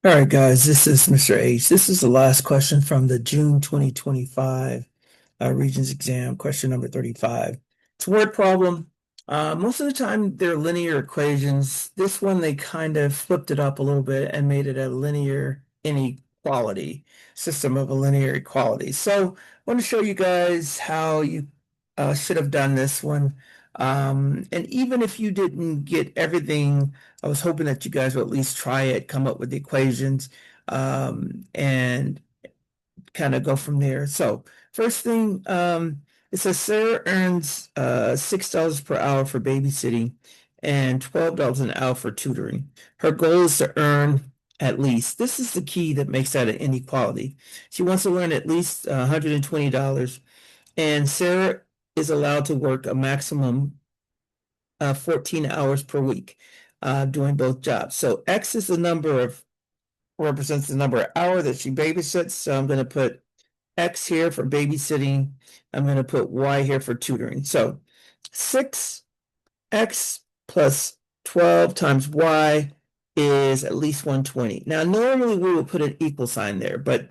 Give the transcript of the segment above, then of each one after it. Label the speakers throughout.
Speaker 1: All right, guys, this is Mr. H. This is the last question from the June 2025 Regents exam, question number 35. It's a word problem. Most of the time, they're linear equations. This one, they kind of flipped it up a little bit and made it a linear inequality, system of a linear equality. So I want to show you guys how you should have done this one. And even if you didn't get everything, I was hoping that you guys would at least try it, come up with the equations, and kind of go from there. So first thing, it says Sarah earns $6 per hour for babysitting and $12 an hour for tutoring. Her goal is to earn at least, this is the key that makes that an inequality. She wants to earn at least $120, and Sarah is allowed to work a maximum 14 hours per week doing both jobs. So X is the number of represents the number of hours that she babysits. So I'm going to put X here for babysitting. I'm going to put Y here for tutoring. So 6X plus 12 times Y is at least 120. Now, normally we would put an equal sign there, but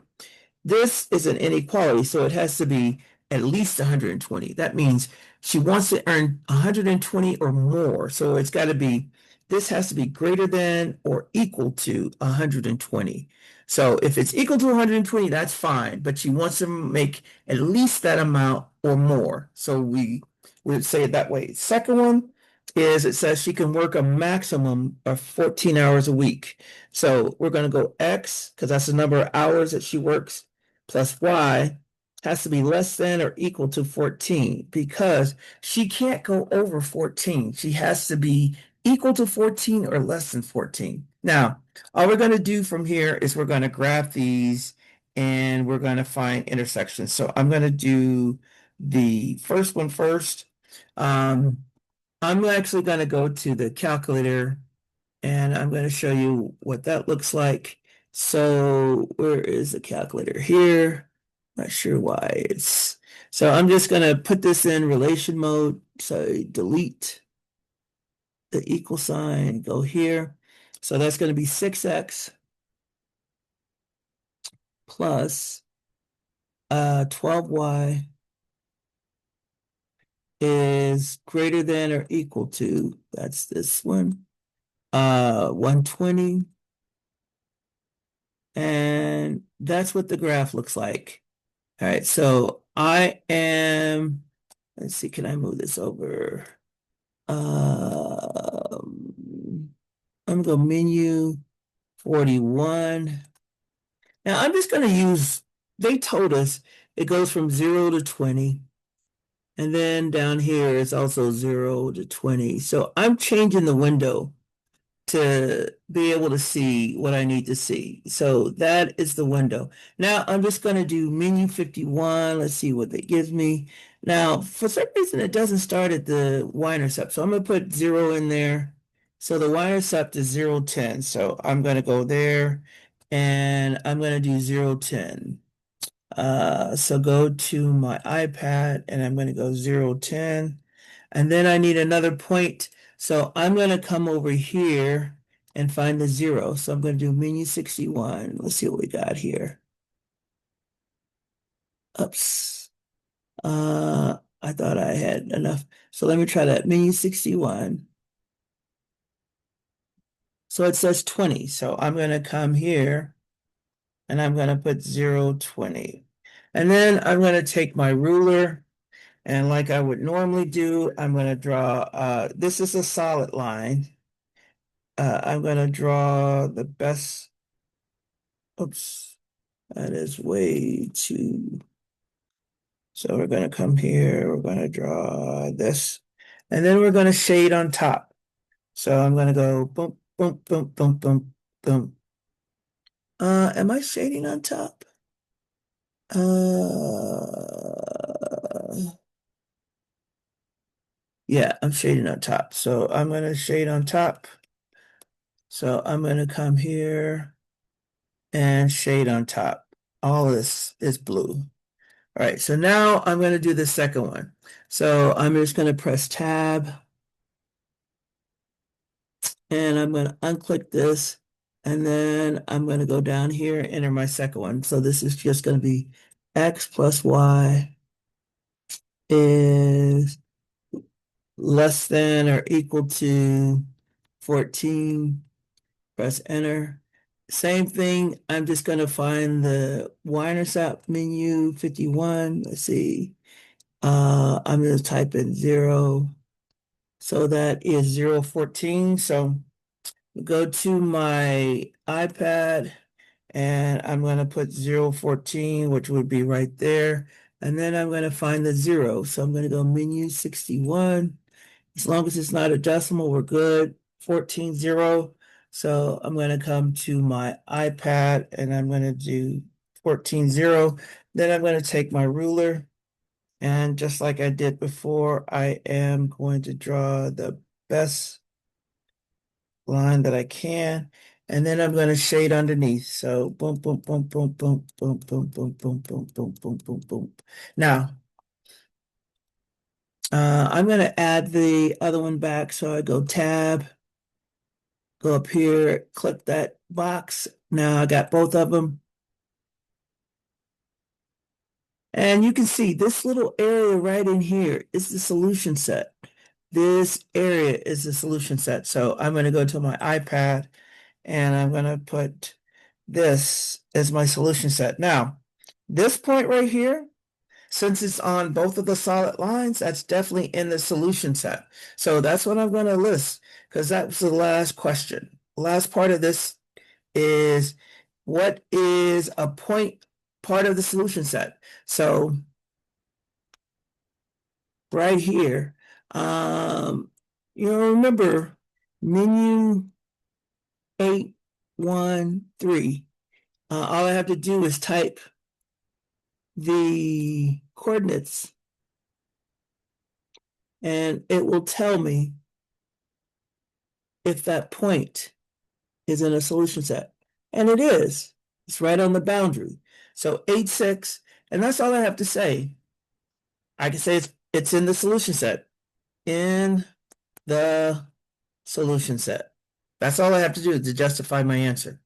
Speaker 1: this is an inequality, so it has to be at least 120. That means she wants to earn 120 or more. So it's got to be, this has to be greater than or equal to 120. So if it's equal to 120, that's fine, but she wants to make at least that amount or more. So we would say it that way. Second one is it says she can work a maximum of 14 hours a week. So we're going to go X because that's the number of hours that she works plus Y has to be less than or equal to 14 because she can't go over 14. She has to be equal to 14 or less than 14. Now, all we're going to do from here is we're going to graph these and we're going to find intersections. So I'm going to do the first one first. I'm actually going to go to the calculator and I'm going to show you what that looks like. So where is the calculator here? Not sure why it's, so I'm just going to put this in relation mode. So delete the equal sign, go here. So that's going to be 6x plus 12y is greater than or equal to, that's this one, 120. And that's what the graph looks like. All right, so I am, let's see, can I move this over? I'm gonna go menu 41. Now I'm just gonna use, they told us it goes from 0 to 20. And then down here it's also 0 to 20. So I'm changing the window to be able to see what I need to see. So that is the window. Now I'm just going to do menu 51. Let's see what that gives me. Now, for some reason, it doesn't start at the y-intercept. So I'm going to put 0 in there. So the y-intercept is 0, 10. So I'm going to go there and I'm going to do 0, 10. So go to my iPad and I'm going to go 0, 10. And then I need another point. So I'm going to come over here and find the 0. So I'm going to do menu 61. Let's see what we got here. Oops. I thought I had enough. So let me try that. Menu 61. So it says 20. So I'm going to come here and I'm going to put 0, 20. And then I'm going to take my ruler. And like I would normally do, I'm going to draw, this is a solid line. I'm going to draw the best, oops, that is way too, so we're going to come here, we're going to draw this, and then we're going to shade on top. So I'm going to go boom, boom, boom, boom, boom, boom. Am I shading on top? Yeah, I'm shading on top. So I'm going to shade on top. So I'm going to come here and shade on top. All this is blue. All right, so now I'm going to do the second one. So I'm just going to press tab and I'm going to unclick this And then I'm going to go down here and enter my second one. So this is just going to be x plus y is less than or equal to 14. Press enter. Same thing. I'm just going to find the y-intercept menu 51. Let's see. I'm going to type in 0. So that is 014. So go to my iPad and I'm going to put 014, which would be right there. And then I'm going to find the 0. So I'm going to go menu 61. As long as it's not a decimal, we're good. 14, 0. So I'm going to come to my iPad and I'm going to do 14, 0. Then I'm going to take my ruler and just like I did before, I am going to draw the best line that I can. And then I'm going to shade underneath. So boom, boom, boom, boom, boom, boom, boom, boom, boom, boom, boom, boom, boom, boom. Now, I'm going to add the other one back. So I go tab, go up here, click that box. Now I got both of them. And you can see this little area right in here is the solution set. This area is the solution set. So I'm going to go to my iPad and I'm going to put this as my solution set. Now, this point right here, since it's on both of the solid lines, that's definitely in the solution set. So that's what I'm going to list because that was the last question. Last part of this is what is a point part of the solution set? So right here, remember menu 813. All I have to do is type the coordinates and it will tell me if that point is in a solution set. And it is. It's right on the boundary. So 8, 6, and that's all I have to say. I can say it's in the solution set. In the solution set. That's all I have to do to justify my answer.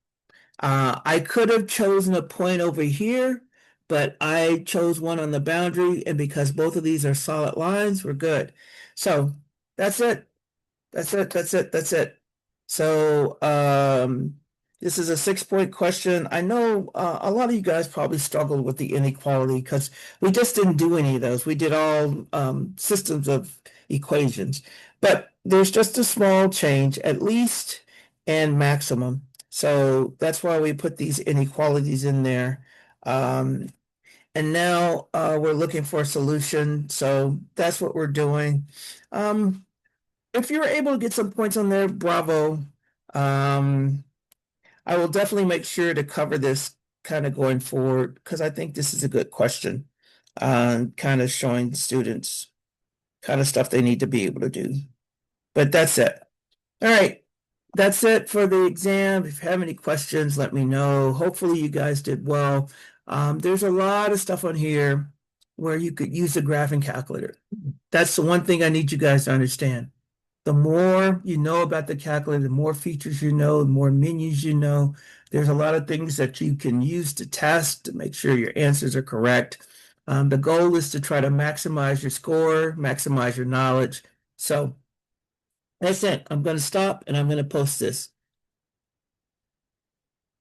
Speaker 1: I could have chosen a point over here, but I chose one on the boundary, and because both of these are solid lines, we're good. So that's it. That's it. So this is a 6-point question. I know a lot of you guys probably struggled with the inequality because we just didn't do any of those. We did all systems of equations, but there's just a small change, at least and maximum. So that's why we put these inequalities in there. And now we're looking for a solution. So that's what we're doing. If you're able to get some points on there, bravo. I will definitely make sure to cover this kind of going forward because I think this is a good question. Kind of showing the students kind of stuff they need to be able to do. But that's it. All right. That's it for the exam. If you have any questions, let me know. Hopefully you guys did well. There's a lot of stuff on here where you could use the graphing calculator. That's the one thing I need you guys to understand. The more you know about the calculator, the more features you know, the more menus you know. There's a lot of things that you can use to test to make sure your answers are correct. The goal is to try to maximize your score, maximize your knowledge. So that's it. I'm going to stop and I'm going to post this.